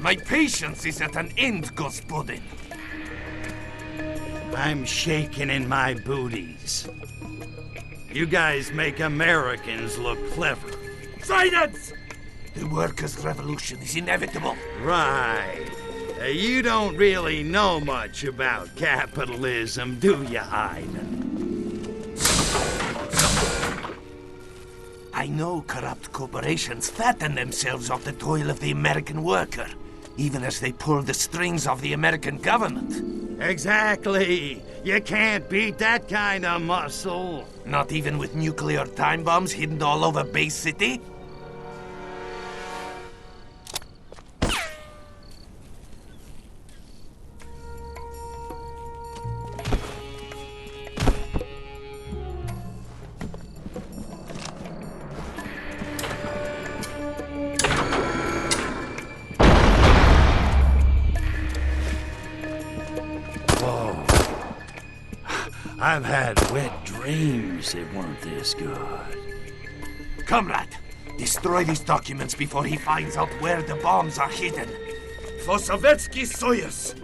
My patience is at an end, Gospodin. I'm shaking in my booties. You guys make Americans look clever. Silence! The workers' revolution is inevitable. Right. You don't really know much about capitalism, do you, Ivan? I know corrupt corporations fatten themselves off the toil of the American worker, even as they pull the strings of the American government. Exactly. You can't beat that kind of muscle. Not even with nuclear time bombs hidden all over Bay City? I've had wet dreams that weren't this good. Comrade, destroy these documents before he finds out where the bombs are hidden. For Sovietsky Soyuz!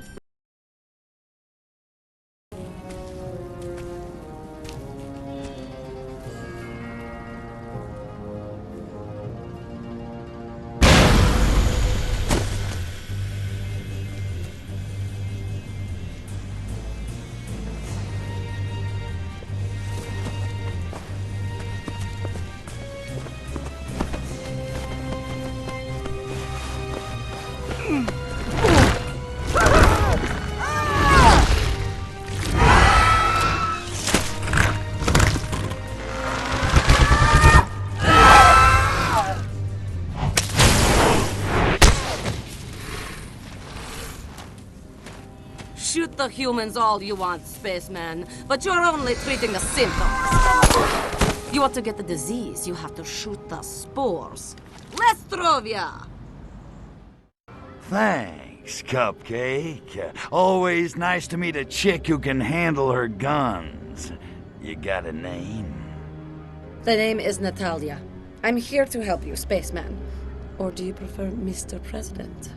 Shoot the humans all you want, spaceman, but you're only treating the symptoms. You want to get the disease, you have to shoot the spores. Lestrovia! Thanks, Cupcake. Always nice to meet a chick who can handle her guns. You got a name? The name is Natalya. I'm here to help you, spaceman. Or do you prefer Mr. President?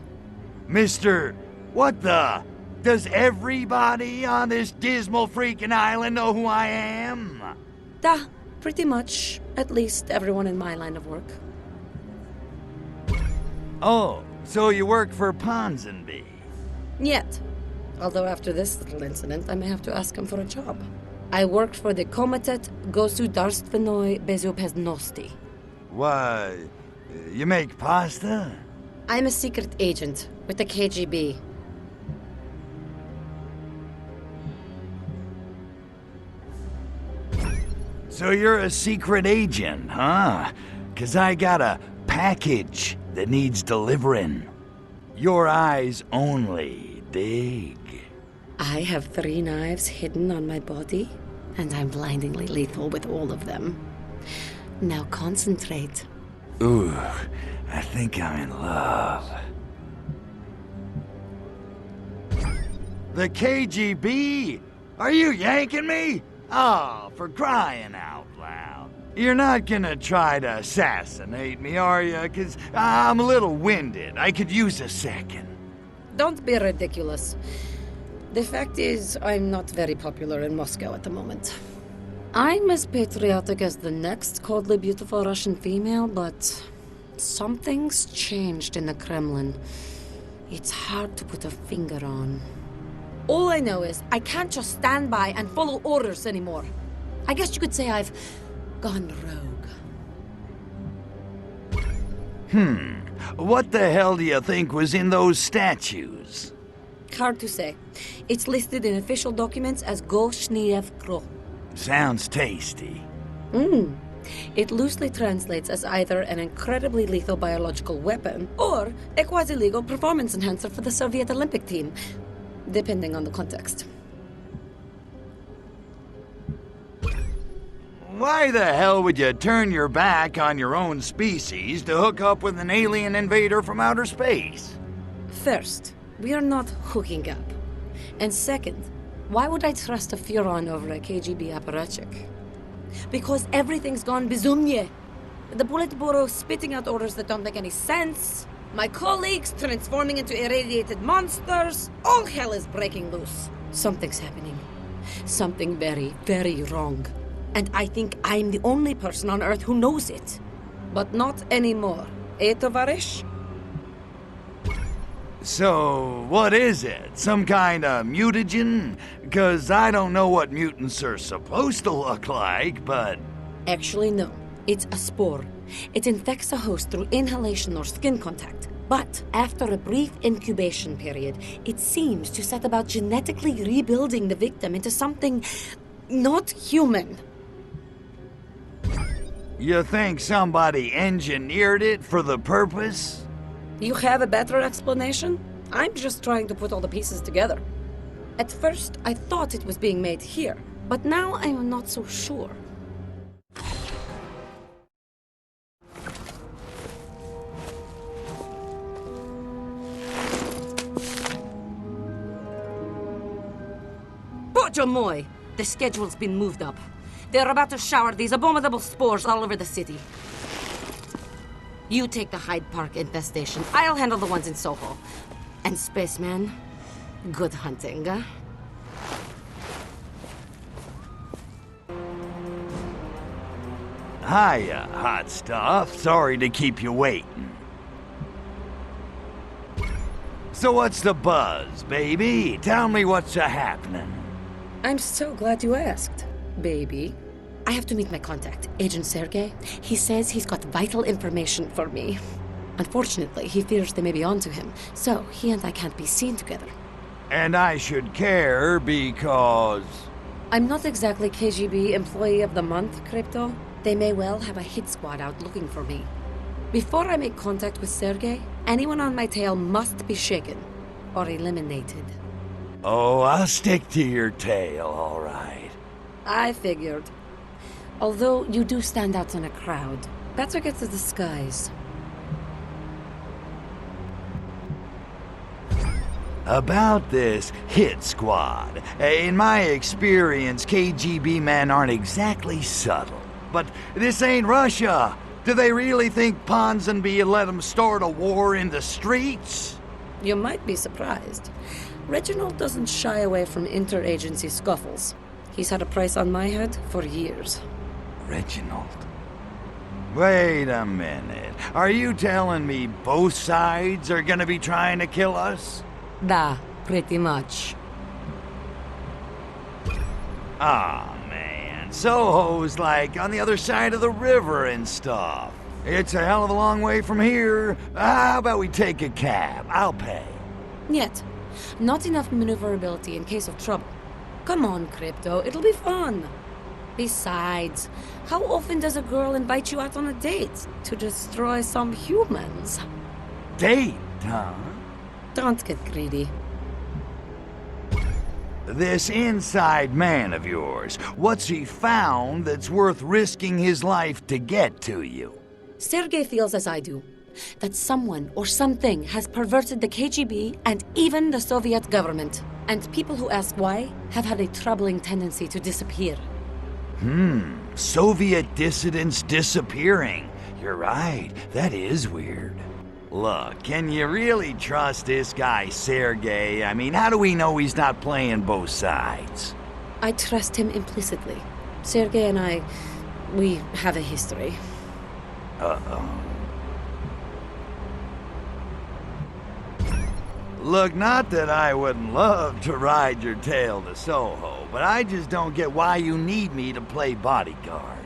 Mr. What the? Does everybody on this dismal freaking island know who I am? Duh, pretty much. At least everyone in my line of work. Oh, so you work for Ponsonby? Yet. Although after this little incident, I may have to ask him for a job. I worked for the Komitet Gosudarstvenoi Bezopeznosti. Why, you make pasta? I'm a secret agent with the KGB. So you're a secret agent, huh? 'Cause I got a package that needs delivering. Your eyes only, dig? I have 3 knives hidden on my body, and I'm blindingly lethal with all of them. Now concentrate. Ooh, I think I'm in love. The KGB? Are you yanking me? Oh, for crying out loud. You're not gonna try to assassinate me, are you? 'Cause I'm a little winded. I could use a second. Don't be ridiculous. The fact is, I'm not very popular in Moscow at the moment. I'm as patriotic as the next coldly beautiful Russian female, but something's changed in the Kremlin. It's hard to put a finger on. All I know is I can't just stand by and follow orders anymore. I guess you could say I've gone rogue. What the hell do you think was in those statues? Hard to say. It's listed in official documents as Goshniev Kro. Sounds tasty. It loosely translates as either an incredibly lethal biological weapon or a quasi-legal performance enhancer for the Soviet Olympic team, depending on the context. Why the hell would you turn your back on your own species to hook up with an alien invader from outer space? First, we are not hooking up. And second, why would I trust a Furon over a KGB apparatchik? Because everything's gone bizumnie. The Politburo spitting out orders that don't make any sense. My colleagues transforming into irradiated monsters. All hell is breaking loose. Something's happening. Something very, very wrong. And I think I'm the only person on Earth who knows it. But not anymore. Eh, Tovarish? So, what is it? Some kind of mutagen? Because I don't know what mutants are supposed to look like, but... Actually, no. It's a spore. It infects a host through inhalation or skin contact. But after a brief incubation period, it seems to set about genetically rebuilding the victim into something not human. You think somebody engineered it for the purpose? You have a better explanation? I'm just trying to put all the pieces together. At first, I thought it was being made here, but now I'm not so sure. Bojamoy! The schedule's been moved up. They're about to shower these abominable spores all over the city. You take the Hyde Park infestation. I'll handle the ones in Soho. And Spaceman, good hunting, huh? Hiya, hot stuff. Sorry to keep you waiting. So what's the buzz, baby? Tell me what's a-happening. I'm so glad you asked, baby. I have to meet my contact, Agent Sergei. He says he's got vital information for me. Unfortunately, he fears they may be onto him, so he and I can't be seen together. And I should care because... I'm not exactly KGB Employee of the Month, Crypto. They may well have a hit squad out looking for me. Before I make contact with Sergei, anyone on my tail must be shaken or eliminated. Oh, I'll stick to your tail, all right. I figured. Although you do stand out in a crowd, better get a disguise. About this hit squad, in my experience, KGB men aren't exactly subtle. But this ain't Russia. Do they really think Ponsonby let them start a war in the streets? You might be surprised. Reginald doesn't shy away from interagency scuffles. He's had a price on my head for years. Reginald? Wait a minute. Are you telling me both sides are gonna be trying to kill us? Da, pretty much. Ah, man. Soho's like on the other side of the river and stuff. It's a hell of a long way from here. How about we take a cab? I'll pay. Yet, not enough maneuverability in case of trouble. Come on, Crypto, it'll be fun. Besides, how often does a girl invite you out on a date to destroy some humans? Date, huh? Don't get greedy. This inside man of yours, what's he found that's worth risking his life to get to you? Sergei feels as I do, that someone or something has perverted the KGB and even the Soviet government. And people who ask why have had a troubling tendency to disappear. Soviet dissidents disappearing. You're right, that is weird. Look, can you really trust this guy, Sergei? I mean, how do we know he's not playing both sides? I trust him implicitly. Sergei and we have a history. Uh-oh. Look, not that I wouldn't love to ride your tail to Soho, but I just don't get why you need me to play bodyguard.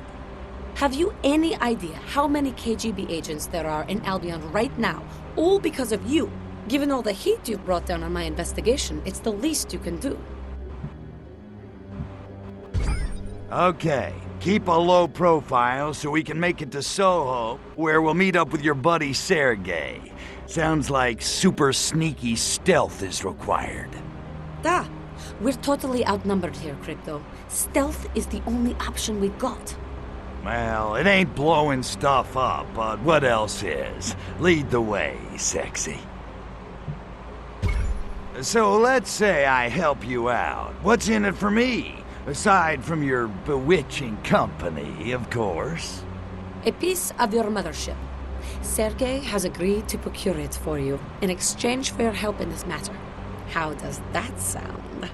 Have you any idea how many KGB agents there are in Albion right now, all because of you? Given all the heat you've brought down on my investigation, it's the least you can do. Okay, keep a low profile so we can make it to Soho, where we'll meet up with your buddy Sergei. Sounds like super sneaky stealth is required. Da, we're totally outnumbered here, Crypto. Stealth is the only option we've got. Well, it ain't blowing stuff up, but what else is? Lead the way, sexy. So let's say I help you out. What's in it for me? Aside from your bewitching company, of course. A piece of your mothership. Sergei has agreed to procure it for you in exchange for your help in this matter. How does that sound?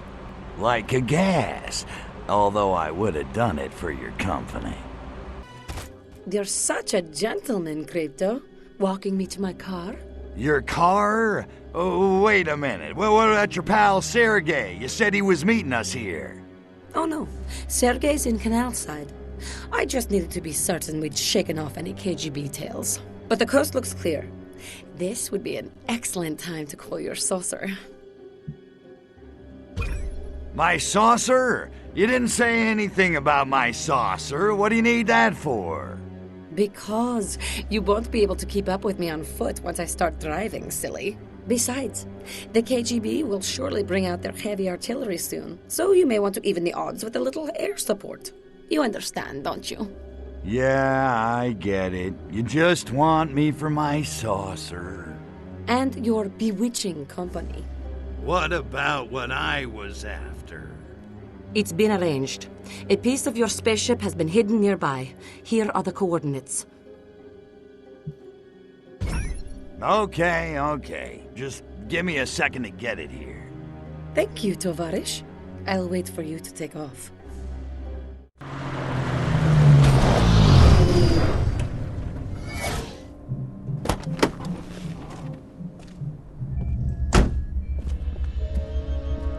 Like a gas. Although I would have done it for your company. You're such a gentleman, Crypto. Walking me to my car? Your car? Oh, wait a minute. Well, what about your pal Sergei? You said he was meeting us here. Oh no, Sergei's in Canal Side. I just needed to be certain we'd shaken off any KGB tales. But the coast looks clear. This would be an excellent time to call your saucer. My saucer? You didn't say anything about my saucer. What do you need that for? Because you won't be able to keep up with me on foot once I start driving, silly. Besides, the KGB will surely bring out their heavy artillery soon, so you may want to even the odds with a little air support. You understand, don't you? Yeah, I get it. You just want me for my saucer. And your bewitching company. What about what I was after? It's been arranged. A piece of your spaceship has been hidden nearby. Here are the coordinates. Okay. Just give me a second to get it here. Thank you, Tovarish. I'll wait for you to take off.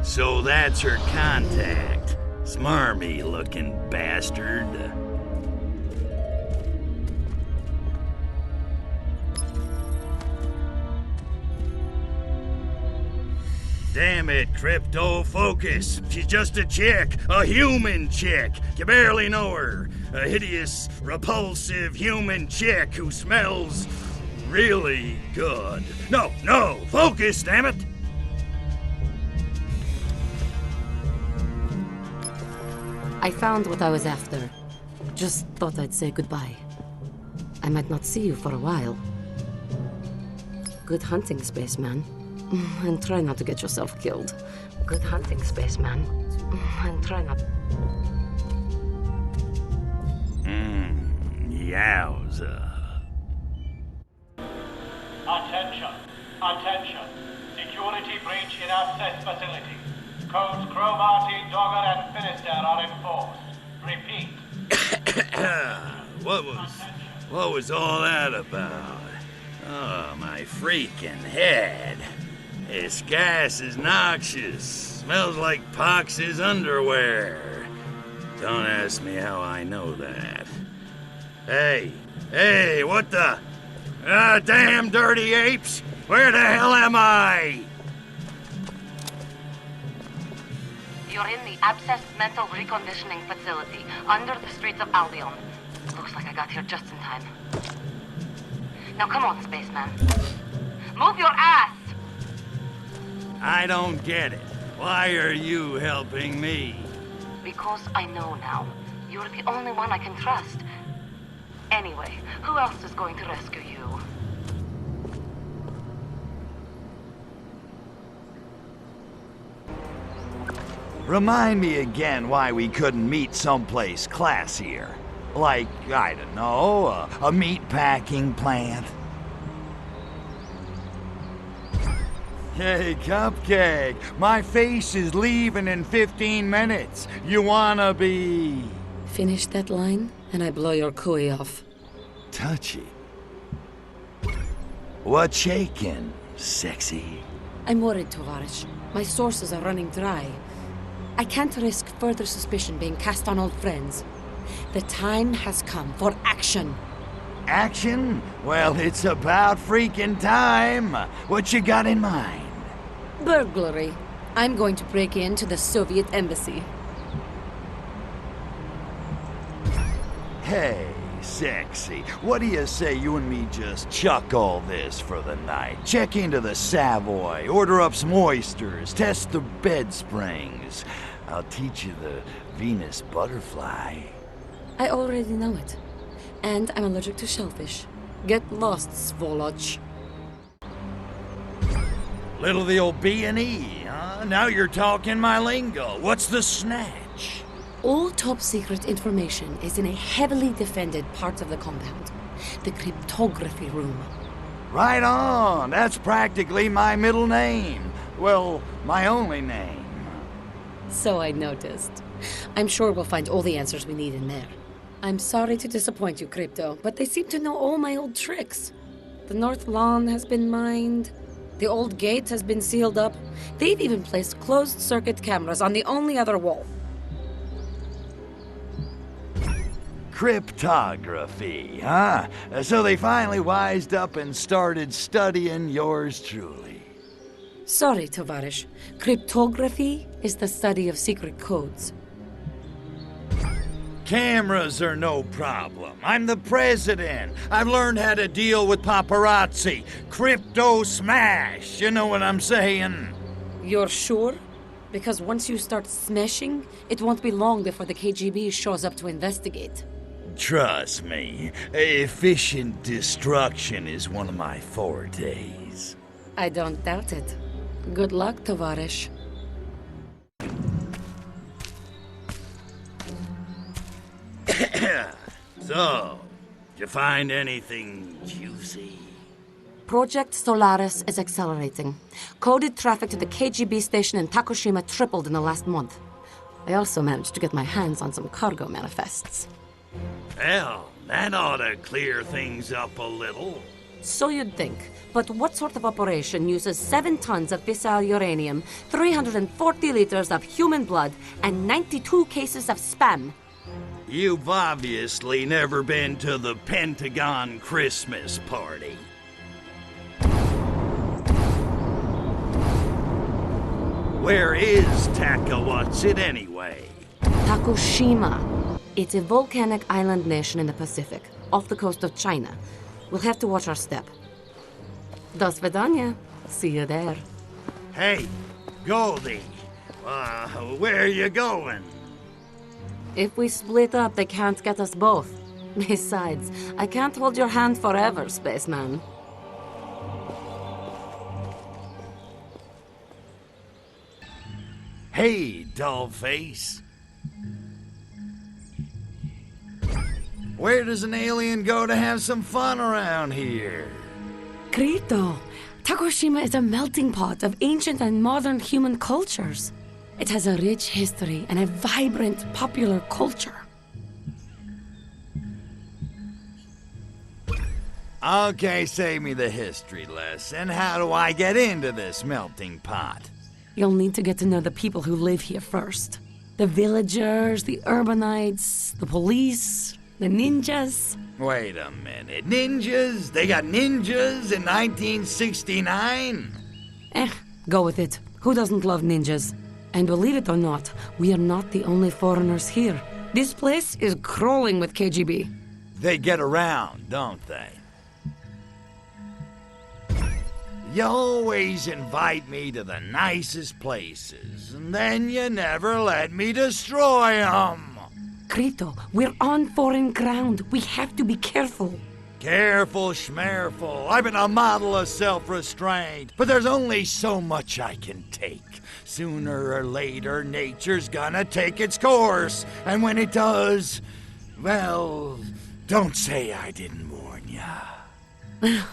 So that's her contact. Smarmy-looking bastard. Damn it, Crypto, focus. She's just a chick, a human chick. You barely know her. A hideous, repulsive human chick who smells really good. No, focus, damn it! I found what I was after. Just thought I'd say goodbye. I might not see you for a while. Good hunting, spaceman. And try not to get yourself killed. Good hunting, spaceman. And try not... Yowza. Attention. Security breach in ABCESS facility. Codes Cromarty, Dogger, and Finister are enforced. Repeat. What was all that about? Oh, my freaking head. This gas is noxious. Smells like Pox's underwear. Don't ask me how I know that. Hey, what the? Damn dirty apes! Where the hell am I? You're in the ABCESS mental reconditioning facility, under the streets of Albion. Looks like I got here just in time. Now come on, spaceman. Move your ass! I don't get it. Why are you helping me? Because I know now. You're the only one I can trust. Anyway, who else is going to rescue you? Remind me again why we couldn't meet someplace classier. Like, I don't know, a meat-packing plant. Hey, Cupcake, my face is leaving in 15 minutes. You wanna be... Finish that line, and I blow your cooey off. touchy? What's shaking, sexy? I'm worried, Tovarish. My sources are running dry. I can't risk further suspicion being cast on old friends. The time has come for action. Action? Well, it's about freaking time. What you got in mind? Burglary. I'm going to break into the Soviet embassy. Hey, sexy. What do you say you and me just chuck all this for the night? Check into the Savoy, order up some oysters, test the bed springs. I'll teach you the Venus butterfly. I already know it. And I'm allergic to shellfish. Get lost, Svoloch. Little the old B&E, huh? Now you're talking my lingo. What's the snatch? All top-secret information is in a heavily defended part of the compound. the cryptography room. Right on. That's practically my middle name. Well, my only name. So I noticed. I'm sure we'll find all the answers we need in there. I'm sorry to disappoint you, Crypto, but they seem to know all my old tricks. The north lawn has been mined. The old gate has been sealed up. They've even placed closed-circuit cameras on the only other wall. Cryptography, huh? So they finally wised up and started studying yours truly. Sorry, Tovarish. Cryptography is the study of secret codes. Cameras are no problem. I'm the president. I've learned how to deal with paparazzi. Crypto smash, you know what I'm saying? You're sure? Because once you start smashing, it won't be long before the KGB shows up to investigate. Trust me, efficient destruction is one of my fortes. I don't doubt it. Good luck, Tovarish. So, did you find anything juicy? Project Solaris is accelerating. Coded traffic to the KGB station in Takoshima tripled in the last month. I also managed to get my hands on some cargo manifests. Well, that ought to clear things up a little. So you'd think. But what sort of operation uses 7 tons of fissile uranium, 340 liters of human blood, and 92 cases of spam? You've obviously never been to the Pentagon Christmas party. Where is Takawatsit anyway? Takoshima. It's a volcanic island nation in the Pacific, off the coast of China. We'll have to watch our step. Do svidaniya. See you there. Hey, Goldie. Where are you going? If we split up, they can't get us both. Besides, I can't hold your hand forever, spaceman. Hey, dollface. Where does an alien go to have some fun around here? Krito, Takoshima is a melting pot of ancient and modern human cultures. It has a rich history and a vibrant popular culture. Okay, save me the history lesson. How do I get into this melting pot? You'll need to get to know the people who live here first. The villagers, the urbanites, the police, the ninjas. Wait a minute. Ninjas? They got ninjas in 1969? Go with it. Who doesn't love ninjas? And believe it or not, we are not the only foreigners here. This place is crawling with KGB. They get around, don't they? You always invite me to the nicest places, and then you never let me destroy them. Krito, we're on foreign ground. We have to be careful. Careful, schmereful. I've been a model of self-restraint, but there's only so much I can take. Sooner or later, nature's gonna take its course, and when it does, well, don't say I didn't warn ya.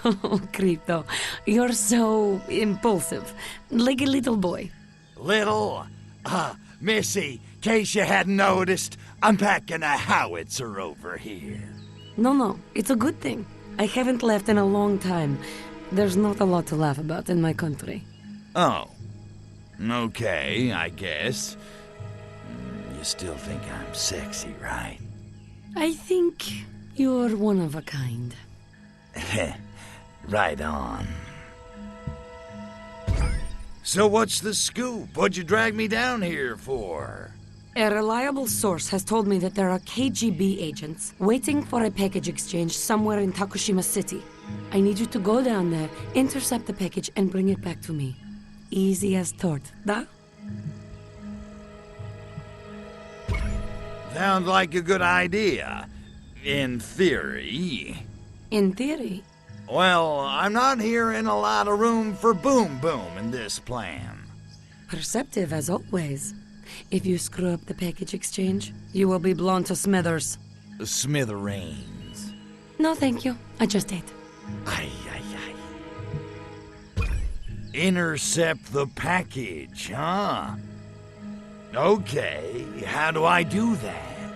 Oh, Krito, you're so impulsive, like a little boy. Little? Missy, in case you hadn't noticed, I'm packing a howitzer over here. No, it's a good thing. I haven't laughed in a long time. There's not a lot to laugh about in my country. Oh. Okay, I guess. You still think I'm sexy, right? I think you're one of a kind. Right on. So what's the scoop? What'd you drag me down here for? A reliable source has told me that there are KGB agents waiting for a package exchange somewhere in Takoshima City. I need you to go down there, intercept the package, and bring it back to me. Easy as tort, da? Sounds like a good idea. In theory. In theory. Well, I'm not hearing a lot of room for boom-boom in this plan. Perceptive as always. If you screw up the package exchange, you will be blown to smithers. Smithereens. No, thank you. I just ate. Ay, ay, ay. Intercept the package, huh? Okay, how do I do that?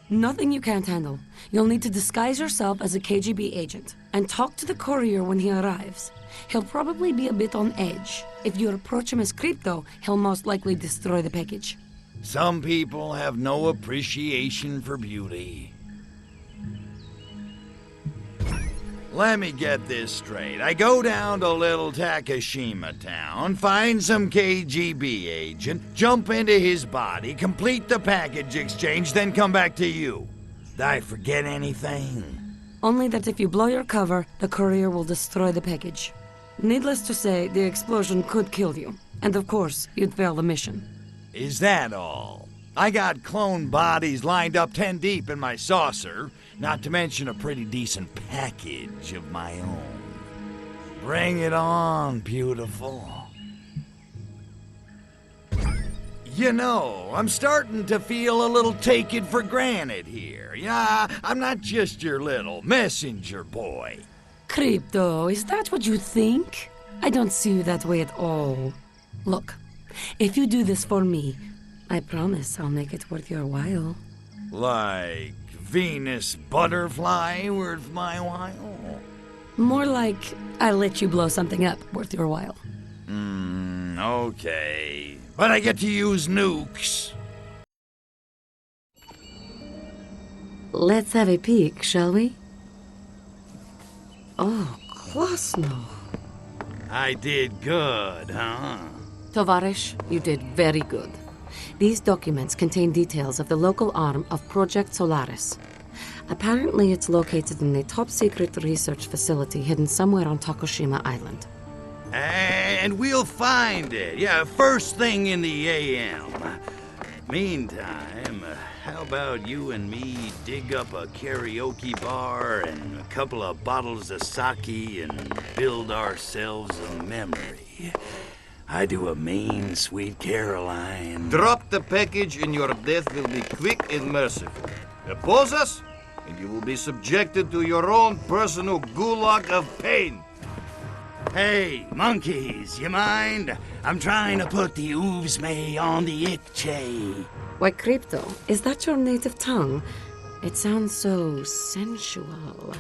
Nothing you can't handle. You'll need to disguise yourself as a KGB agent and talk to the courier when he arrives. He'll probably be a bit on edge. If you approach him as Crypto, he'll most likely destroy the package. Some people have no appreciation for beauty. Let me get this straight. I go down to little Takoshima town, find some KGB agent, jump into his body, complete the package exchange, then come back to you. Did I forget anything? Only that if you blow your cover, the courier will destroy the package. Needless to say, the explosion could kill you. And of course, you'd fail the mission. Is that all? I got clone bodies lined up 10 deep in my saucer, not to mention a pretty decent package of my own. Bring it on, beautiful. You know, I'm starting to feel a little taken for granted here. Yeah, I'm not just your little messenger boy. Crypto, is that what you think? I don't see you that way at all. Look, if you do this for me, I promise I'll make it worth your while. Like Venus butterfly worth my while? More like I'll let you blow something up worth your while. Okay. But I get to use nukes. Let's have a peek, shall we? Oh, Klasno. I did good, huh? Tovarish, you did very good. These documents contain details of the local arm of Project Solaris. Apparently, it's located in a top-secret research facility hidden somewhere on Takoshima Island. And we'll find it. Yeah, first thing in the AM. Meantime, how about you and me dig up a karaoke bar and a couple of bottles of sake and build ourselves a memory? I do a mean, sweet Caroline. Drop the package and your death will be quick and merciful. Oppose us, and you will be subjected to your own personal gulag of pain. Hey, monkeys, you mind? I'm trying to put the oovsme on the itche. Why, Crypto, is that your native tongue? It sounds so sensual.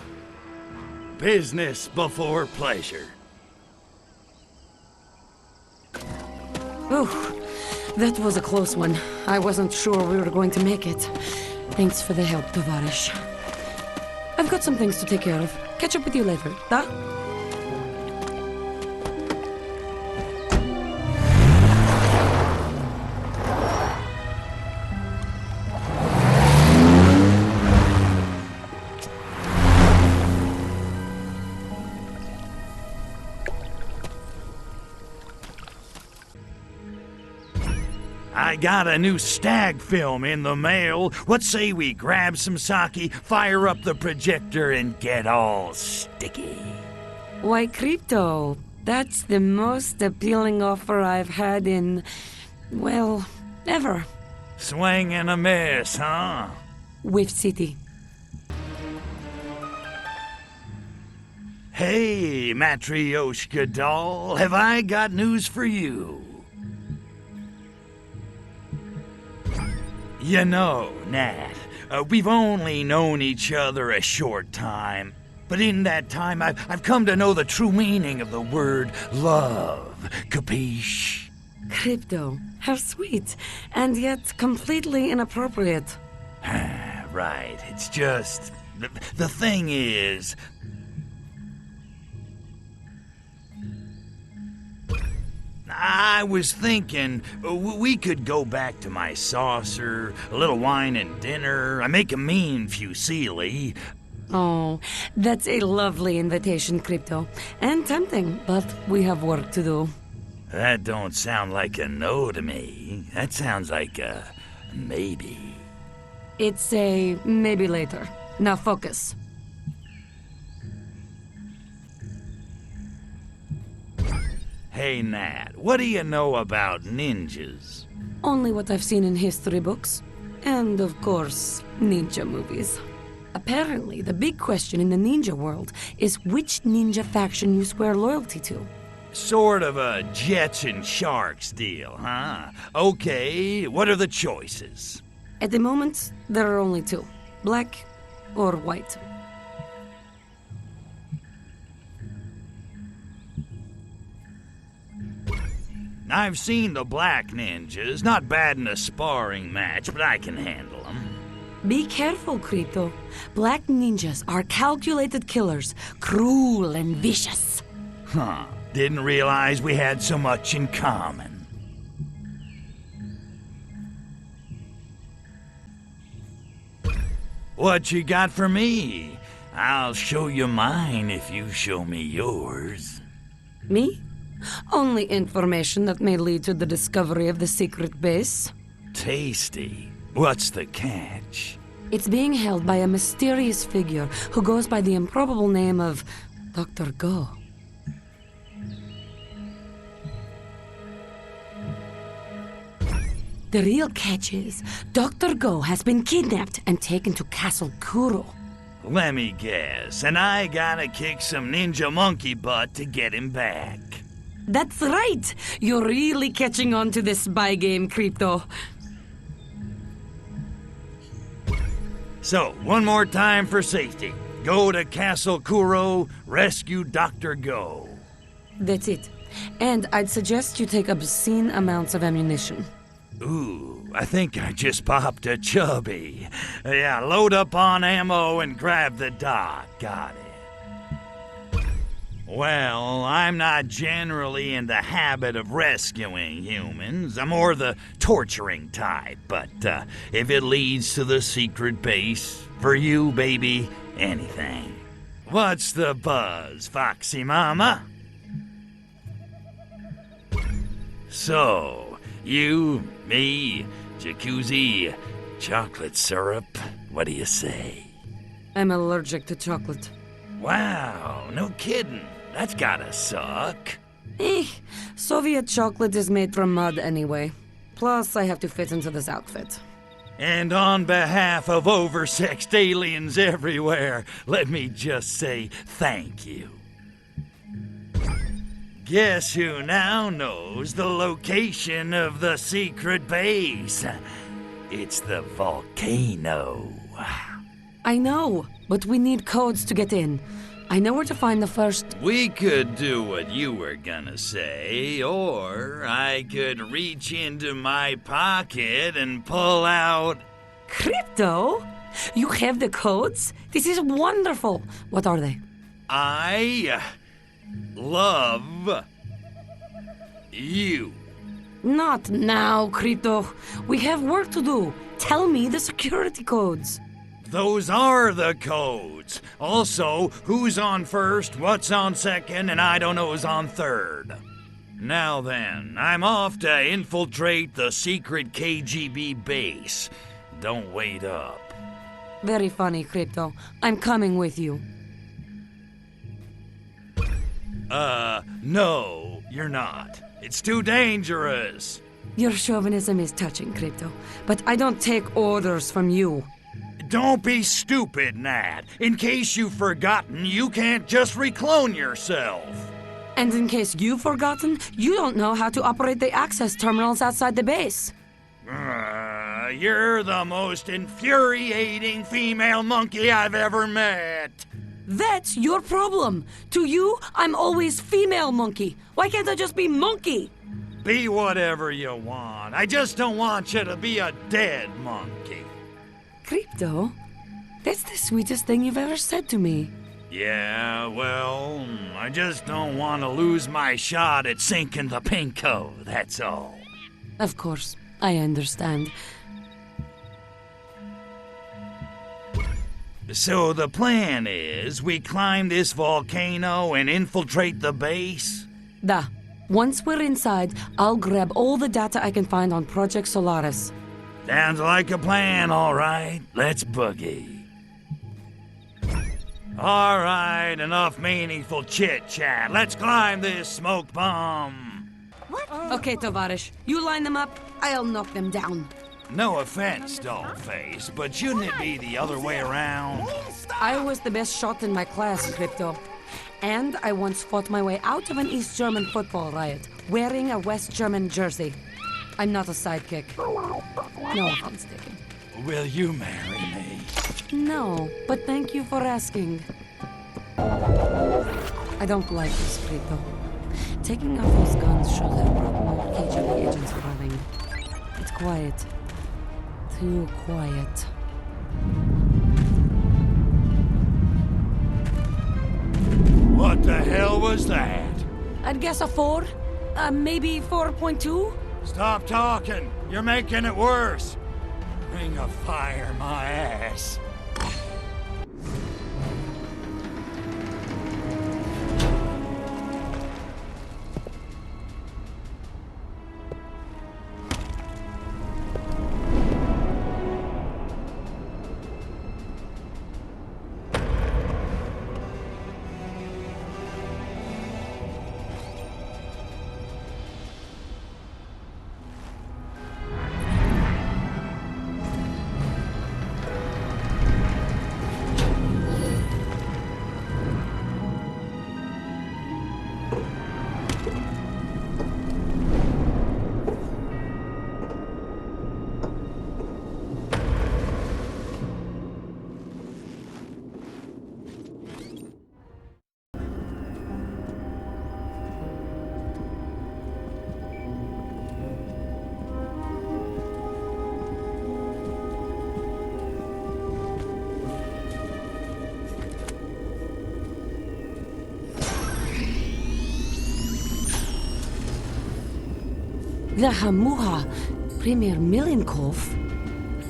Business before pleasure. Oh, that was a close one. I wasn't sure we were going to make it. Thanks for the help, Tovarish. I've got some things to take care of. Catch up with you later, da? I got a new stag film in the mail. What say we grab some sake, fire up the projector, and get all sticky? Why, Crypto, that's the most appealing offer I've had in, well, ever. Swing and a miss, huh? Whiff City. Hey, Matryoshka doll, have I got news for you? You know, Nat, we've only known each other a short time, but in that time I've come to know the true meaning of the word love, capiche? Crypto, how sweet, and yet completely inappropriate. Right, it's just, the thing is, I was thinking we could go back to my saucer, a little wine and dinner. I make a mean fusilli. Oh, that's a lovely invitation, Crypto. And tempting, but we have work to do. That don't sound like a no to me. That sounds like a maybe. It's a maybe later. Now focus. Hey, Nat, what do you know about ninjas? Only what I've seen in history books. And, of course, ninja movies. Apparently, the big question in the ninja world is which ninja faction you swear loyalty to. Sort of a Jets and Sharks deal, huh? Okay, what are the choices? At the moment, there are only two. Black or white. I've seen the black ninjas. Not bad in a sparring match, but I can handle them. Be careful, Krito. Black ninjas are calculated killers, cruel and vicious. Huh. Didn't realize we had so much in common. What you got for me? I'll show you mine if you show me yours. Me? Only information that may lead to the discovery of the secret base. Tasty. What's the catch? It's being held by a mysterious figure who goes by the improbable name of Dr. Go. The real catch is, Dr. Go has been kidnapped and taken to Castle Kuro. Let me guess, and I gotta kick some ninja monkey butt to get him back. That's right! You're really catching on to this spy game, Crypto. So, one more time for safety. Go to Castle Kuro, rescue Dr. Go. That's it. And I'd suggest you take obscene amounts of ammunition. Ooh, I think I just popped a chubby. Yeah, load up on ammo and grab the dot. Got it. Well, I'm not generally in the habit of rescuing humans. I'm more the torturing type, but if it leads to the secret base, for you, baby, anything. What's the buzz, Foxy Mama? So, you, me, jacuzzi, chocolate syrup, what do you say? I'm allergic to chocolate. Wow, no kidding. That's gotta suck. Soviet chocolate is made from mud anyway. Plus, I have to fit into this outfit. And on behalf of oversexed aliens everywhere, let me just say thank you. Guess who now knows the location of the secret base? It's the volcano. I know, but we need codes to get in. I know where to find the first... We could do what you were gonna say, or I could reach into my pocket and pull out... Crypto? You have the codes? This is wonderful. What are they? I love you. Not now, Crypto. We have work to do. Tell me the security codes. Those are the codes. Also, who's on first, what's on second, and I don't know who's on third. Now then, I'm off to infiltrate the secret KGB base. Don't wait up. Very funny, Crypto. I'm coming with you. No, you're not. It's too dangerous. Your chauvinism is touching, Crypto. But I don't take orders from you. Don't be stupid, Nat. In case you've forgotten, you can't just reclone yourself. And in case you've forgotten, you don't know how to operate the access terminals outside the base. You're the most infuriating female monkey I've ever met. That's your problem. To you, I'm always female monkey. Why can't I just be monkey? Be whatever you want. I just don't want you to be a dead monkey. Crypto, that's the sweetest thing you've ever said to me. Yeah, well, I just don't want to lose my shot at sinking the Pinko, that's all. Of course, I understand. So the plan is, we climb this volcano and infiltrate the base? Da. Once we're inside, I'll grab all the data I can find on Project Solaris. Sounds like a plan, all right. Let's boogie. All right, enough meaningful chit-chat. Let's climb this smoke bomb. Okay, Tovarish. You line them up, I'll knock them down. No offense, Dollface, but shouldn't it be the other way around? I was the best shot in my class, Crypto. And I once fought my way out of an East German football riot, wearing a West German jersey. I'm not a sidekick. No offense taken. Will you marry me? No, but thank you for asking. I don't like this, Crypto. Taking off those guns shows how more KGB agents are running. It's quiet. Too quiet. What the hell was that? I'd guess a 4. Maybe 4.2? Stop talking. You're making it worse. Ring of fire my ass. Lahamuha, Premier Milenkov.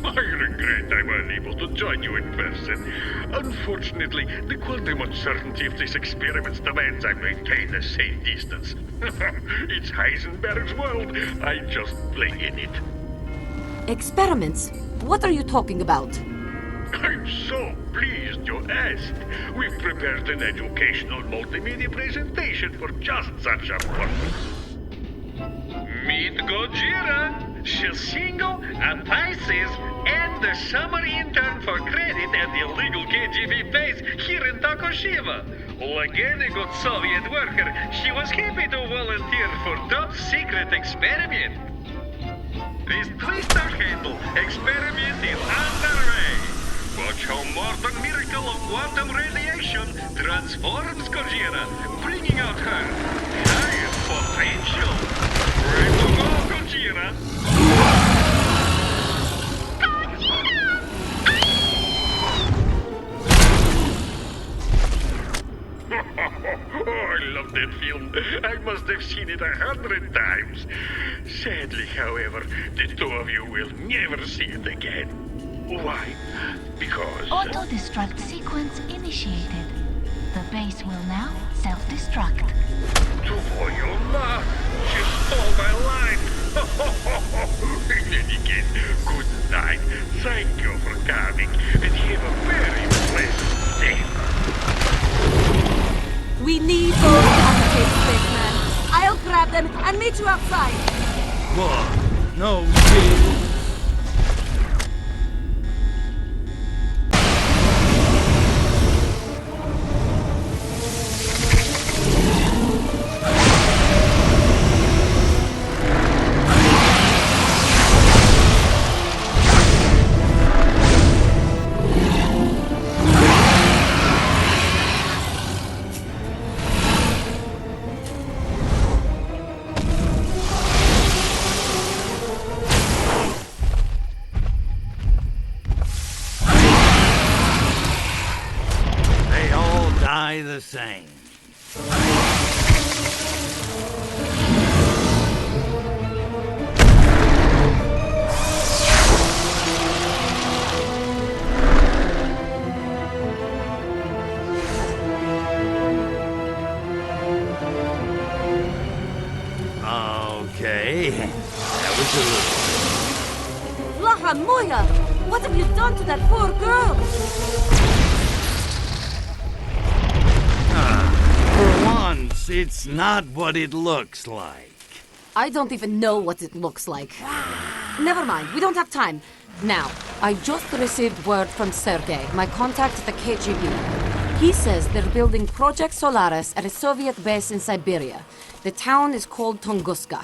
I regret I'm unable to join you in person. Unfortunately, the quantum uncertainty of this experiment demands I maintain a safe distance. It's Heisenberg's world. I just play in it. Experiments? What are you talking about? I'm so pleased you asked. We've prepared an educational multimedia presentation for just such a purpose. Meet Gojira, Shilshingo, Apaises, and the summer intern for credit at the illegal KGB base here in Takoshima. Like any good Soviet worker, she was happy to volunteer for top secret experiment. This twister handle experiment is underway. Watch how modern miracle of quantum radiation transforms Gojira, bringing out her highest potential. Ready to go, Gojira? Oh, I love that film. I must have seen it 100 times. Sadly, however, the two of you will never see it again. Why? Because... Auto-destruct sequence initiated. The base will now self-destruct. Tvoyola! She stole my life! In any case, good night. Thank you for coming, and have a very pleasant day. We need those acetate spaceman. I'll grab them and meet you outside. What? No shit. The same. Okay, that was good. Lahamuya! What have you done to that poor girl? For once, it's not what it looks like. I don't even know what it looks like. Never mind, we don't have time. Now, I just received word from Sergei, my contact at the KGB. He says they're building Project Solaris at a Soviet base in Siberia. The town is called Tunguska.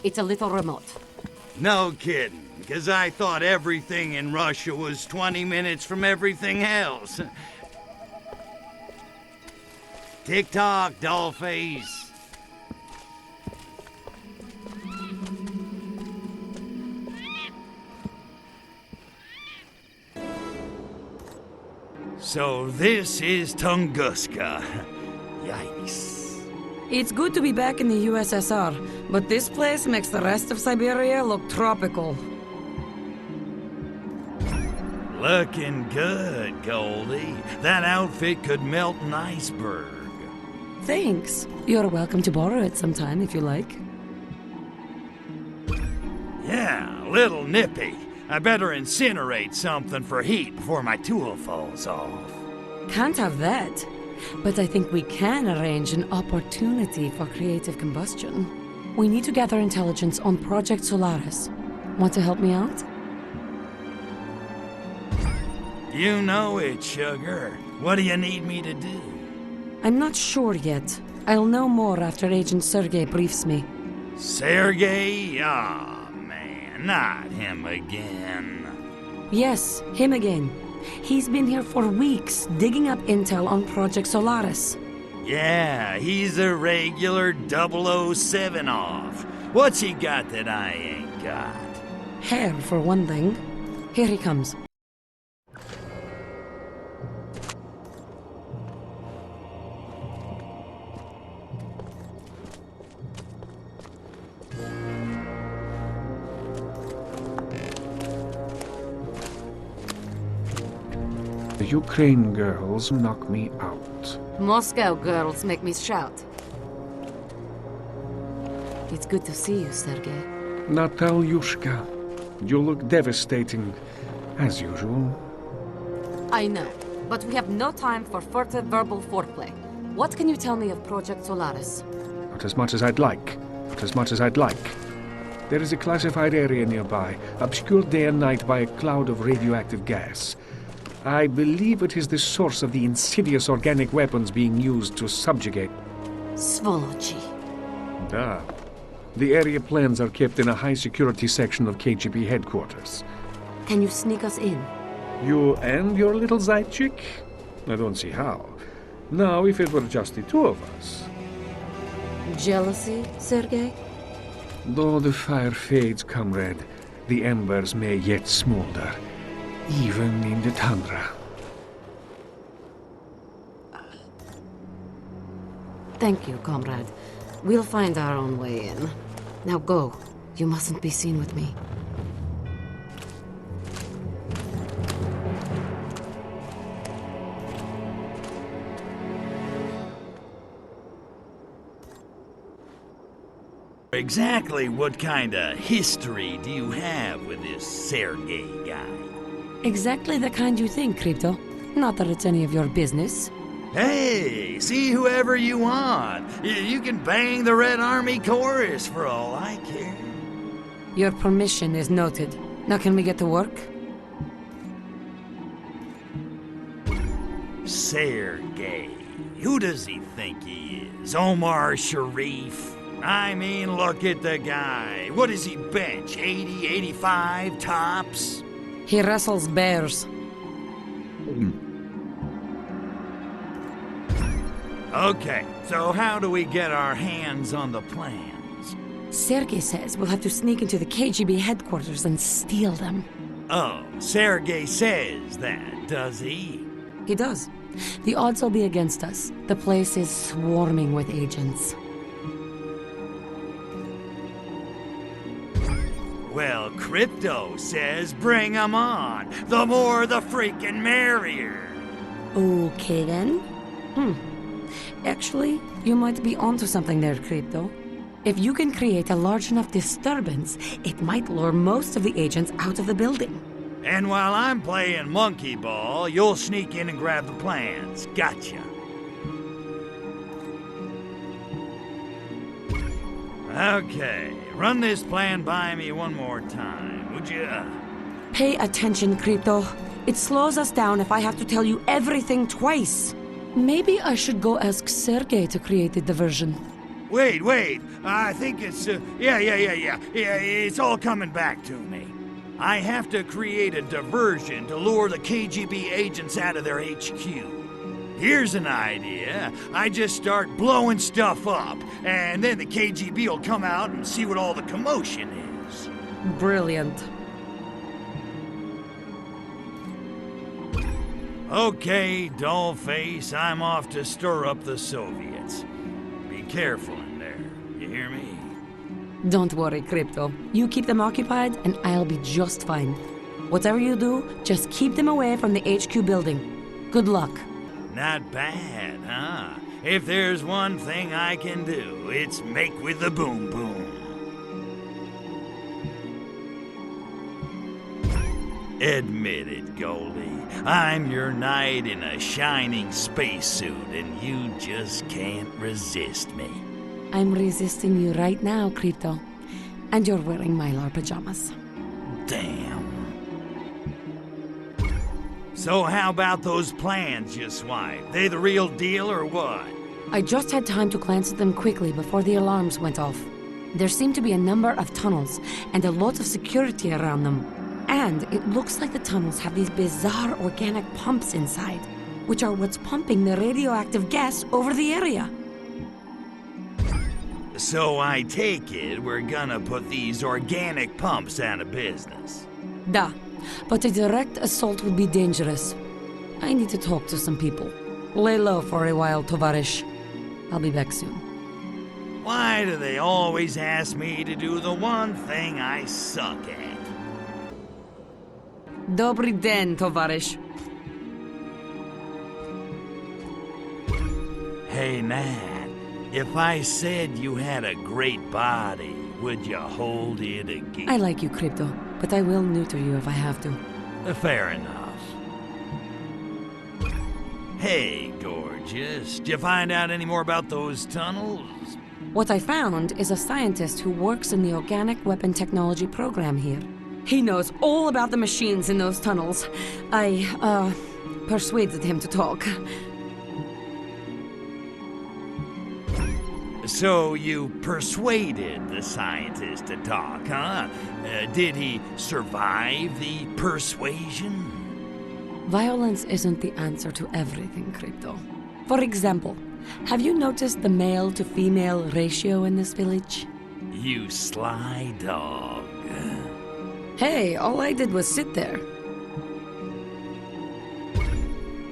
It's a little remote. No kidding, because I thought everything in Russia was 20 minutes from everything else. Tick-tock, dollface. So this is Tunguska. Yikes. It's good to be back in the USSR, but this place makes the rest of Siberia look tropical. Looking good, Goldie. That outfit could melt an iceberg. Thanks. You're welcome to borrow it sometime if you like. Yeah, a little nippy. I better incinerate something for heat before my tool falls off. Can't have that. But I think we can arrange an opportunity for creative combustion. We need to gather intelligence on Project Solaris. Want to help me out? You know it, sugar. What do you need me to do? I'm not sure yet. I'll know more after Agent Sergei briefs me. Sergei? Aw, man, not him again. Yes, him again. He's been here for weeks, digging up intel on Project Solaris. Yeah, he's a regular 007 off. What's he got that I ain't got? Hair, for one thing. Here he comes. The Ukraine girls knock me out. Moscow girls make me shout. It's good to see you, Sergei. Natalyushka, you look devastating, as usual. I know, but we have no time for furtive verbal foreplay. What can you tell me of Project Solaris? Not as much as I'd like. Not as much as I'd like. There is a classified area nearby, obscured day and night by a cloud of radioactive gas. I believe it is the source of the insidious organic weapons being used to subjugate. Svolochi. Ah. The area plans are kept in a high-security section of KGB headquarters. Can you sneak us in? You and your little Zaychik? I don't see how. Now, if it were just the two of us. Jealousy, Sergei? Though the fire fades, comrade, the embers may yet smolder, even in the tundra. Thank you, comrade. We'll find our own way in. Now go. You mustn't be seen with me. Exactly what kind of history do you have with this Sergei guy? Exactly the kind you think, Crypto. Not that it's any of your business. Hey, see whoever you want. You can bang the Red Army chorus for all I care. Your permission is noted. Now can we get to work? Sergei. Who does he think he is? Omar Sharif? I mean, look at the guy. What does he bench? 80, 85 tops? He wrestles bears. Okay, so how do we get our hands on the plans? Sergei says we'll have to sneak into the KGB headquarters and steal them. Oh, Sergei says that, does he? He does. The odds will be against us. The place is swarming with agents. Well, Crypto says bring 'em on. The more the freaking merrier. Okay then. Actually, you might be onto something there, Crypto. If you can create a large enough disturbance, it might lure most of the agents out of the building. And while I'm playing monkey ball, you'll sneak in and grab the plans. Gotcha. Okay, run this plan by me one more time, would ya? Pay attention, Crypto. It slows us down if I have to tell you everything twice. Maybe I should go ask Sergei to create the diversion. Wait. I think it's, yeah, it's all coming back to me. I have to create a diversion to lure the KGB agents out of their HQ. Here's an idea. I just start blowing stuff up, and then the KGB will come out and see what all the commotion is. Brilliant. Okay, dollface, I'm off to stir up the Soviets. Be careful in there, you hear me? Don't worry, Crypto. You keep them occupied, and I'll be just fine. Whatever you do, just keep them away from the HQ building. Good luck. Not bad, huh? If there's one thing I can do, it's make with the boom boom. Admit it, Goldie. I'm your knight in a shining spacesuit, and you just can't resist me. I'm resisting you right now, Crypto. And you're wearing Mylar pajamas. Damn. So how about those plans you swiped? They the real deal or what? I just had time to glance at them quickly before the alarms went off. There seem to be a number of tunnels, and a lot of security around them. And it looks like the tunnels have these bizarre organic pumps inside, which are what's pumping the radioactive gas over the area. So I take it we're gonna put these organic pumps out of business. Da, but a direct assault would be dangerous. I need to talk to some people. Lay low for a while, Tovarish. I'll be back soon. Why do they always ask me to do the one thing I suck at? Dobry den, Tovarish. Hey, Nat, if I said you had a great body, would you hold it again? I like you, Crypto, but I will neuter you if I have to. Fair enough. Hey, gorgeous, did you find out any more about those tunnels? What I found is a scientist who works in the organic weapon technology program here. He knows all about the machines in those tunnels. I, persuaded him to talk. So you persuaded the scientist to talk, huh? Did he survive the persuasion? Violence isn't the answer to everything, Crypto. For example, have you noticed the male-to-female ratio in this village? You sly dog. Hey, all I did was sit there.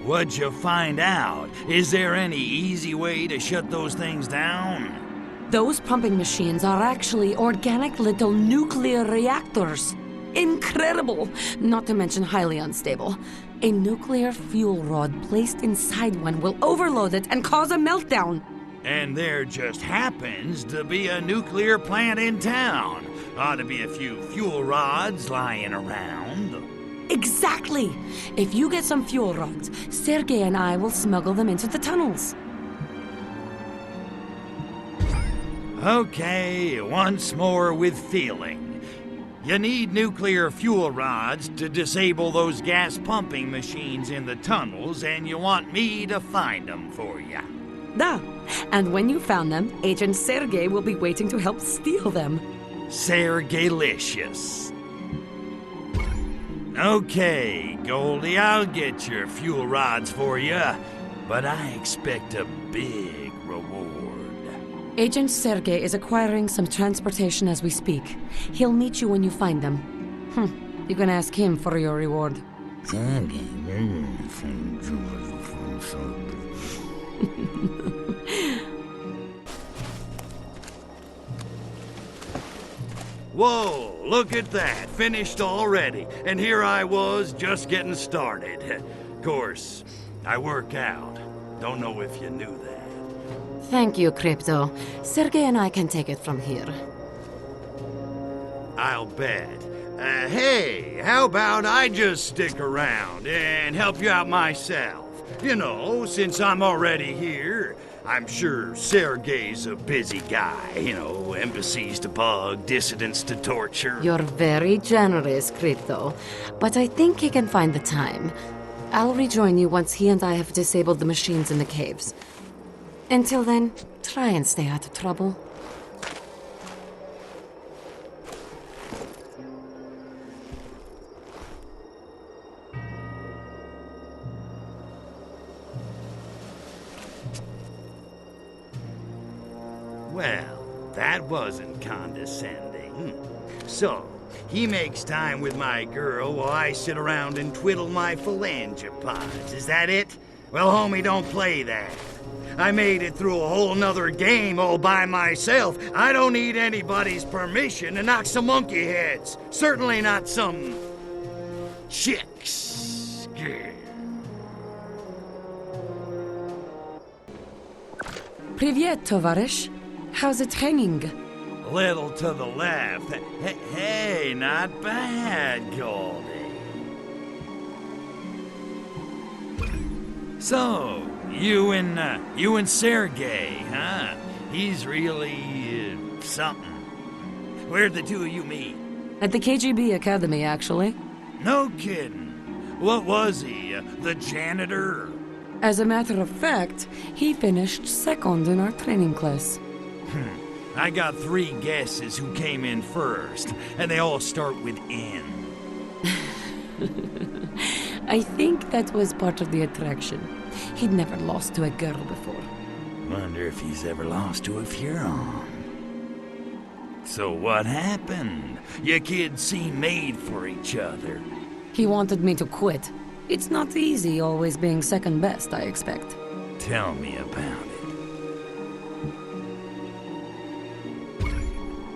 What'd you find out? Is there any easy way to shut those things down? Those pumping machines are actually organic little nuclear reactors. Incredible! Not to mention highly unstable. A nuclear fuel rod placed inside one will overload it and cause a meltdown. And there just happens to be a nuclear plant in town. Ought to be a few fuel rods lying around. Exactly! If you get some fuel rods, Sergei and I will smuggle them into the tunnels. Okay, once more with feeling. You need nuclear fuel rods to disable those gas pumping machines in the tunnels, and you want me to find them for you. Da! And when you found them, Agent Sergei will be waiting to help steal them. Sergeilicious. Okay, Goldie, I'll get your fuel rods for you, but I expect a big reward. Agent Sergei is acquiring some transportation as we speak. He'll meet you when you find them. You can ask him for your reward. Whoa, look at that. Finished already. And here I was, just getting started. Of course, I work out. Don't know if you knew that. Thank you, Crypto. Sergei and I can take it from here. I'll bet. Hey, how about I just stick around and help you out myself? You know, since I'm already here, I'm sure Sergei's a busy guy, embassies to bug, dissidents to torture. You're very generous, Crypto, but I think he can find the time. I'll rejoin you once he and I have disabled the machines in the caves. Until then, try and stay out of trouble. Well, that wasn't condescending. So, he makes time with my girl while I sit around and twiddle my phalangopods. Is that it? Well, homie, don't play that. I made it through a whole nother game all by myself. I don't need anybody's permission to knock some monkey heads. Certainly not some... chicks. Привет, товарищ. How's it hanging? A little to the left. Hey, not bad, Goldie. So, you and Sergei, huh? He's really, something. Where'd the two of you meet? At the KGB Academy, actually. No kidding. What was he, the janitor? As a matter of fact, he finished second in our training class. I got 3 guesses who came in first, and they all start with N. I think that was part of the attraction. He'd never lost to a girl before. Wonder if he's ever lost to a Furon. So what happened? You kids seem made for each other. He wanted me to quit. It's not easy always being second best, I expect. Tell me about it.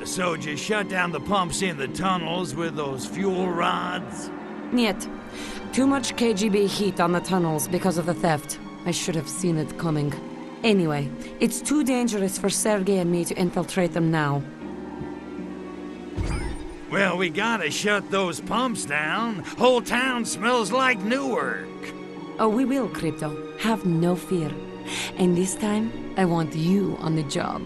So just shut down the pumps in the tunnels with those fuel rods? Niet. Too much KGB heat on the tunnels because of the theft. I should have seen it coming. Anyway, it's too dangerous for Sergei and me to infiltrate them now. Well, we gotta shut those pumps down. Whole town smells like Newark. Oh, we will, Crypto. Have no fear. And this time, I want you on the job.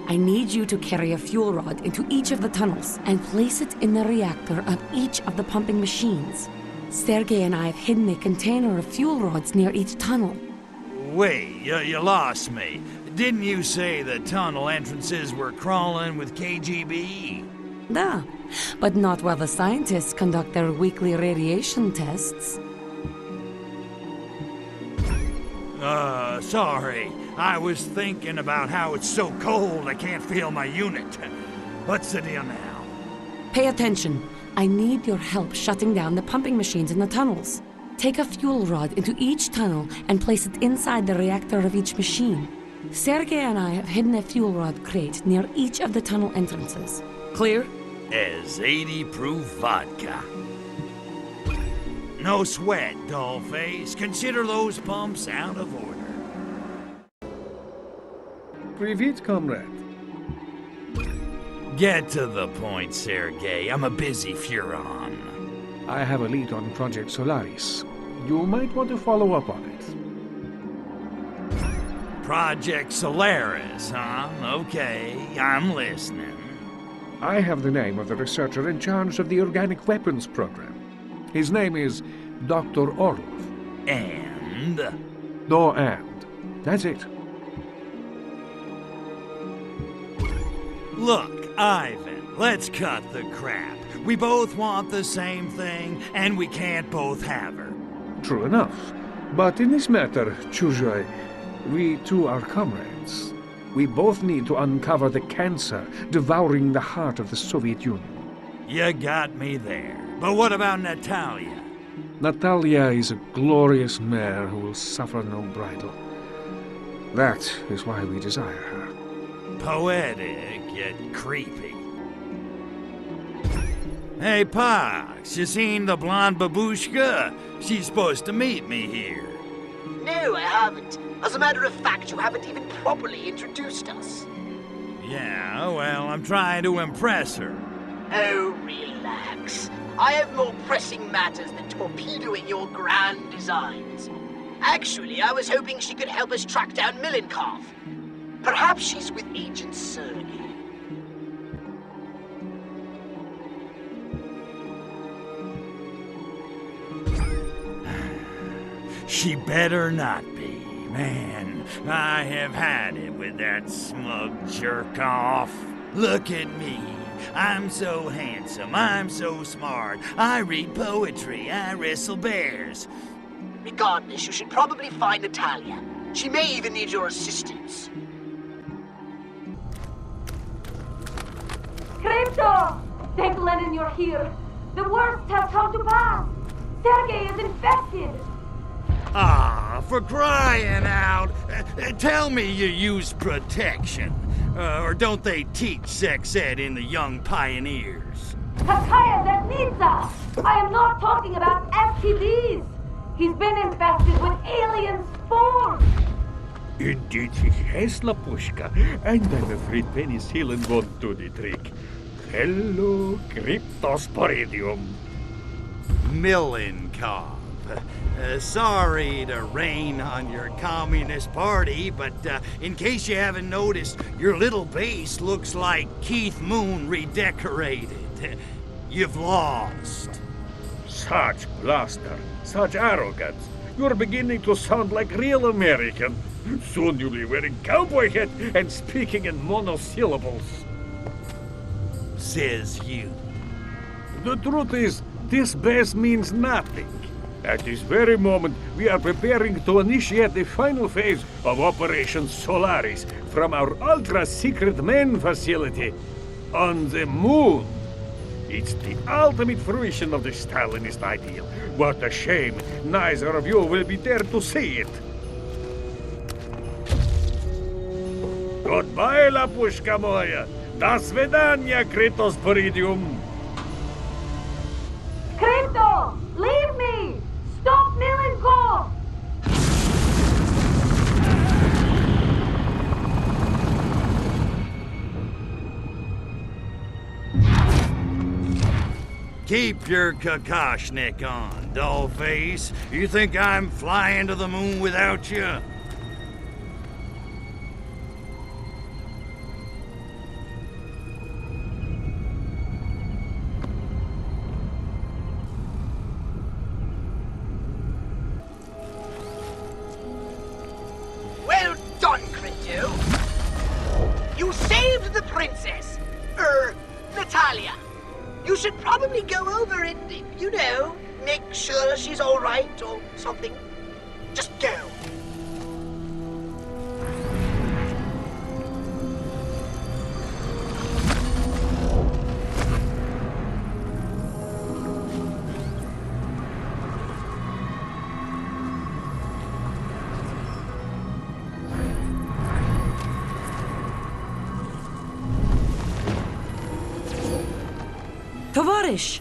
I need you to carry a fuel rod into each of the tunnels and place it in the reactor of each of the pumping machines. Sergei and I have hidden a container of fuel rods near each tunnel. Wait, you lost me. Didn't you say the tunnel entrances were crawling with KGB? Da, but not while the scientists conduct their weekly radiation tests. Sorry. I was thinking about how it's so cold I can't feel my unit. What's the deal now? Pay attention. I need your help shutting down the pumping machines in the tunnels. Take a fuel rod into each tunnel and place it inside the reactor of each machine. Sergei and I have hidden a fuel rod crate near each of the tunnel entrances. Clear? As 80 proof vodka. No sweat, dollface. Consider those pumps out of order. Привет, comrade. Get to the point, Sergei. I'm a busy Furon. I have a lead on Project Solaris. You might want to follow up on it. Project Solaris, huh? Okay, I'm listening. I have the name of the researcher in charge of the organic weapons program. His name is Dr. Orlov. And? No and. That's it. Look, Ivan, let's cut the crap. We both want the same thing, and we can't both have her. True enough. But in this matter, Chuzhoi, we two are comrades. We both need to uncover the cancer devouring the heart of the Soviet Union. You got me there. But what about Natalya? Natalya is a glorious mare who will suffer no bridle. That is why we desire her. Poetic, yet creepy. Hey, Pox, you seen the blonde babushka? She's supposed to meet me here. No, I haven't. As a matter of fact, you haven't even properly introduced us. Yeah, well, I'm trying to impress her. Oh, relax. I have more pressing matters than torpedoing your grand designs. Actually, I was hoping she could help us track down Milenkov. Perhaps she's with Agent Sergey. She better not be. Man, I have had it with that smug jerk-off. Look at me. I'm so handsome, I'm so smart. I read poetry, I wrestle bears. Regardless, you should probably find Natalya. She may even need your assistance. Crypto! Thank Lenin you're here. The worst has come to pass. Sergei is infected. Ah, for crying out! Tell me you use protection. Or don't they teach sex ed in the Young Pioneers? Kakaya Zetnitsa! I am not talking about STDs. He's been infested with alien spores. Indeed he has, Lapushka, and I'm afraid penicillin won't do the trick. Hello, Cryptosporidium. Milenkov. Sorry to rain on your communist party, but in case you haven't noticed, your little base looks like Keith Moon redecorated. You've lost. Such bluster, such arrogance. You're beginning to sound like real American. Soon you'll be wearing cowboy hat and speaking in monosyllables. Says you. The truth is, this base means nothing. At this very moment, we are preparing to initiate the final phase of Operation Solaris from our ultra-secret main facility on the moon. It's the ultimate fruition of the Stalinist ideal. What a shame neither of you will be there to see it. Goodbye, Lapushka moya. До свидания, Cryptosporidium. Crypto! Leave me! Stop Milenkov! Keep your Kakashnik on, dollface. You think I'm flying to the moon without you? Well done, Crypto. You saved the princess. Natalya. You should probably go over and, you know, make sure she's all right or something. Just go. Tovarish!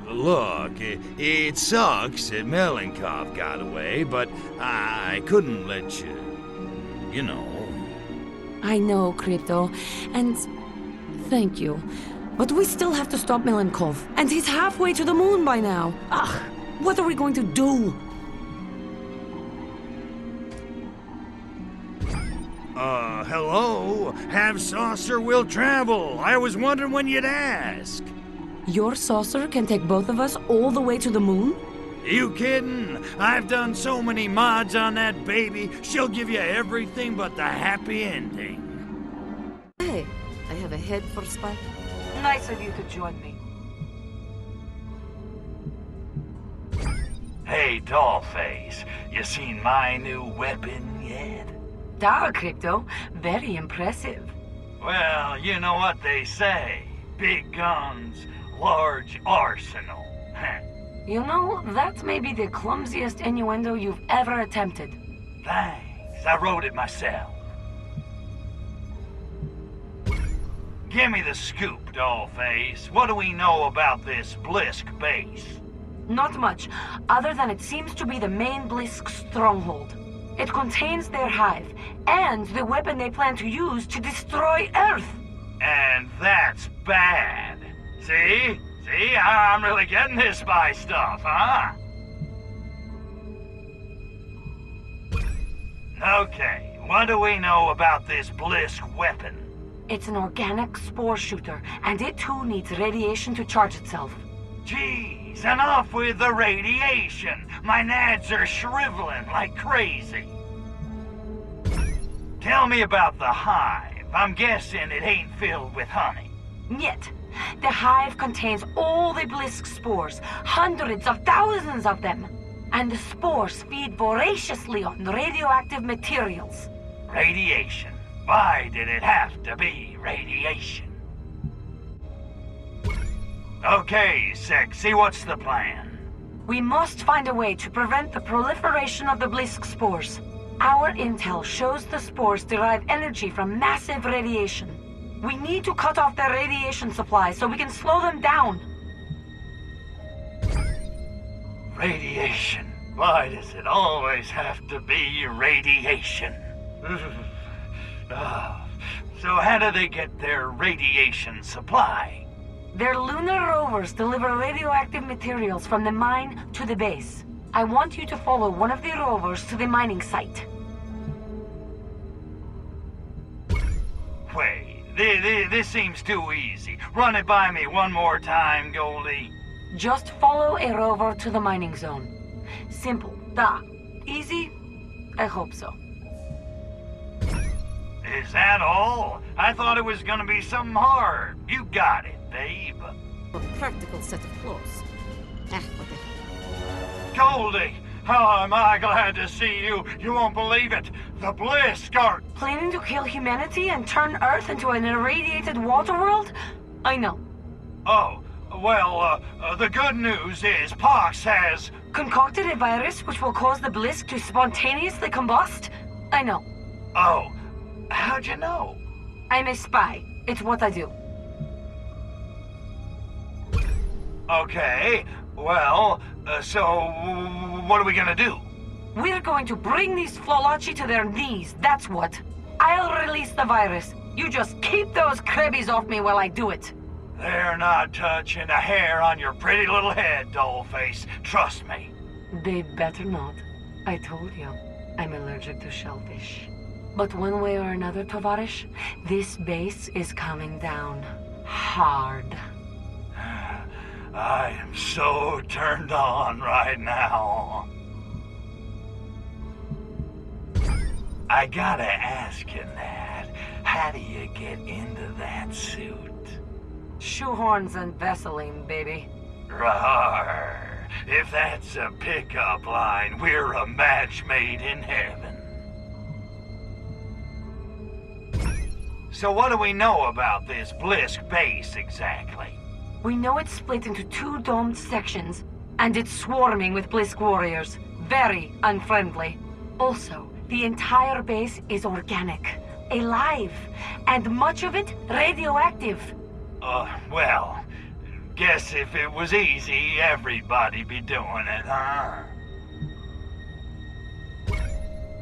Look, it sucks that Milenkov got away, but I couldn't let you, you know. I know, Crypto, and thank you. But we still have to stop Milenkov, and he's halfway to the moon by now. Ugh, what are we going to do? Hello? Have saucer will travel. I was wondering when you'd ask. Your saucer can take both of us all the way to the moon? You kidding? I've done so many mods on that baby, she'll give you everything but the happy ending. Hey, I have a head for Spike. Nice of you to join me. Hey, Dollface, you seen my new weapon yet? Da, Crypto. Very impressive. Well, you know what they say. Big guns, large arsenal. You know, that may be the clumsiest innuendo you've ever attempted. Thanks, I wrote it myself. Give me the scoop, Dollface. What do we know about this Blisk base? Not much, other than it seems to be the main Blisk stronghold. It contains their hive, and the weapon they plan to use to destroy Earth. And that's bad. See? See? I'm really getting this spy stuff, huh? Okay, what do we know about this Blisk weapon? It's an organic spore shooter, and it too needs radiation to charge itself. Jeez, enough with the radiation. My nads are shriveling like crazy. Tell me about the hive. I'm guessing it ain't filled with honey. Yet, the hive contains all the Blisk spores, hundreds of thousands of them. And the spores feed voraciously on radioactive materials. Radiation. Why did it have to be radiation? Okay, Sexy, what's the plan? We must find a way to prevent the proliferation of the Blisk spores. Our intel shows the spores derive energy from massive radiation. We need to cut off their radiation supply so we can slow them down. Radiation. Why does it always have to be radiation? So how do they get their radiation supply? Their lunar rovers deliver radioactive materials from the mine to the base. I want you to follow one of the rovers to the mining site. Wait, this seems too easy. Run it by me one more time, Goldie. Just follow a rover to the mining zone. Simple. Da. Easy? I hope so. Is that all? I thought it was gonna be something hard. You got it, babe. A practical set of clothes. What the... Goldie! Oh, am I glad to see you. You won't believe it. The Blisk are... Planning to kill humanity and turn Earth into an irradiated water world? I know. Oh, well, the good news is Pox has... Concocted a virus which will cause the Blisk to spontaneously combust? I know. Oh, how'd you know? I'm a spy. It's what I do. Okay, well, so what are we gonna do? We're going to bring these Flolachi to their knees, that's what. I'll release the virus. You just keep those crabbies off me while I do it. They're not touching a hair on your pretty little head, dollface. Trust me. They better not. I told you, I'm allergic to shellfish. But one way or another, Tovarish, this base is coming down. Hard. I am so turned on right now. I gotta ask you, Nat, how do you get into that suit? Shoehorns and Vaseline, baby. Rawr. If that's a pickup line, we're a match made in heaven. So what do we know about this Blisk base exactly? We know it's split into 2 domed sections, and it's swarming with Blisk warriors. Very unfriendly. Also, the entire base is organic, alive, and much of it radioactive. Well, guess if it was easy, everybody'd be doing it, huh?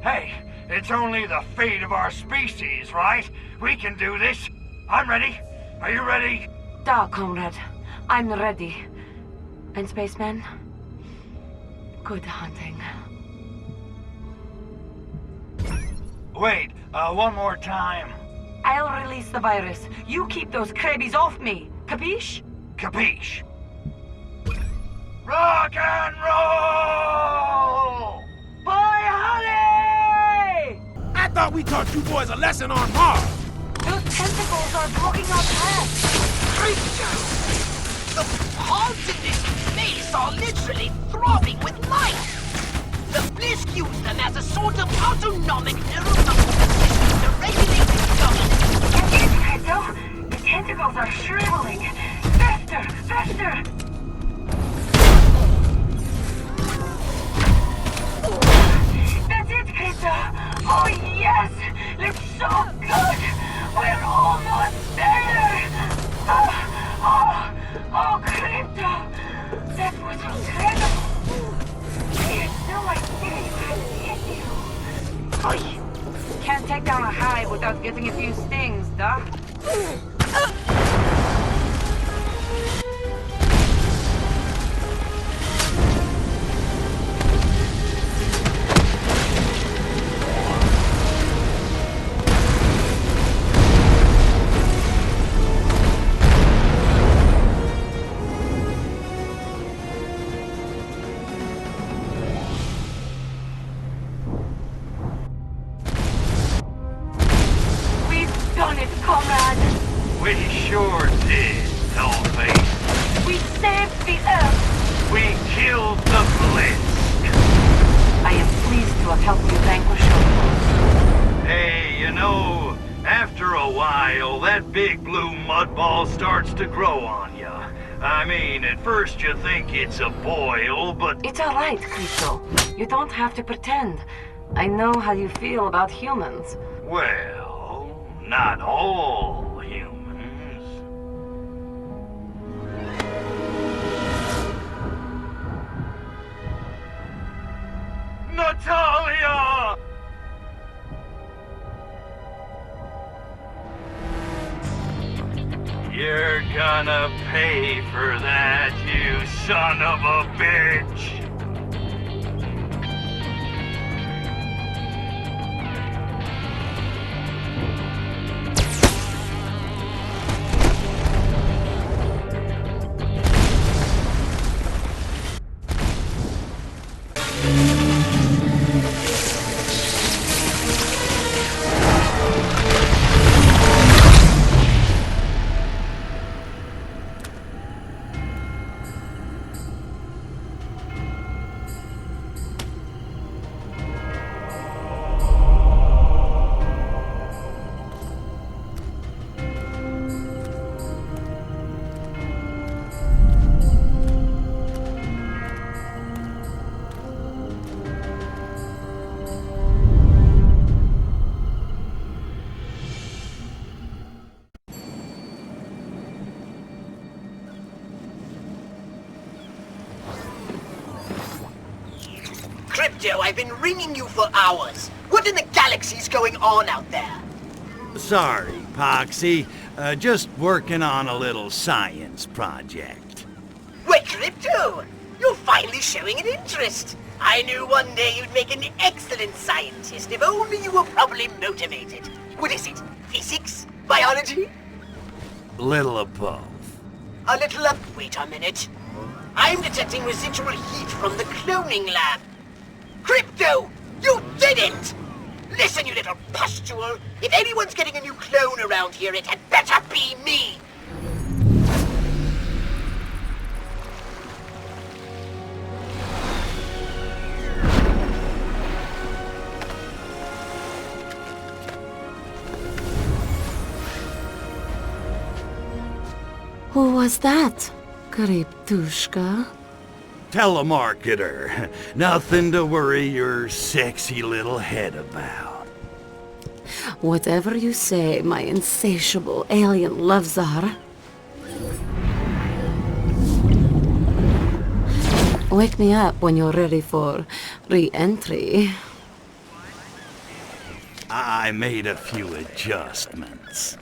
Hey, it's only the fate of our species, right? We can do this. I'm ready. Are you ready? Da, comrade. I'm ready. And spaceman, good hunting. Wait, one more time. I'll release the virus. You keep those crabbies off me. Capiche? Capiche. Rock and roll! Bye, honey! I thought we taught you boys a lesson on Mars. Those tentacles are blocking our path. Creatures! The pods in this base are literally throbbing with life! The Blisk use them as a sort of autonomic nervous system to regulate the government. The tentacles are shriveling. Faster! Faster! That's it, Krista! Oh, yes! Looks so good! We're almost there! Oh, Krista! That was incredible! I had no idea you could hit you. Oy! Can't take down a hive without getting a few stings, duh? We sure did, Dollface. We saved the Earth! We killed the Blisk. I am pleased to have helped you vanquish your foes. Hey, you know, after a while, that big blue mudball starts to grow on ya. I mean, at first you think it's a boil, but... It's alright, Crypto. You don't have to pretend. I know how you feel about humans. Well, not all humans. Natalya! You're gonna pay for that, you son of a bitch! Crypto, I've been ringing you for hours. What in the galaxy's going on out there? Sorry, Poxy. Just working on a little science project. Wait, Crypto! You're finally showing an interest. I knew one day you'd make an excellent scientist if only you were properly motivated. What is it? Physics? Biology? Little of both. A little up. Wait a minute. I'm detecting residual heat from the cloning lab. Crypto! You didn't! Listen, you little pustule. If anyone's getting a new clone around here, it had better be me! Who was that, Tunguska? Telemarketer. Nothing to worry your sexy little head about. Whatever you say, my insatiable alien loves are. Wake me up when you're ready for re-entry. I made a few adjustments.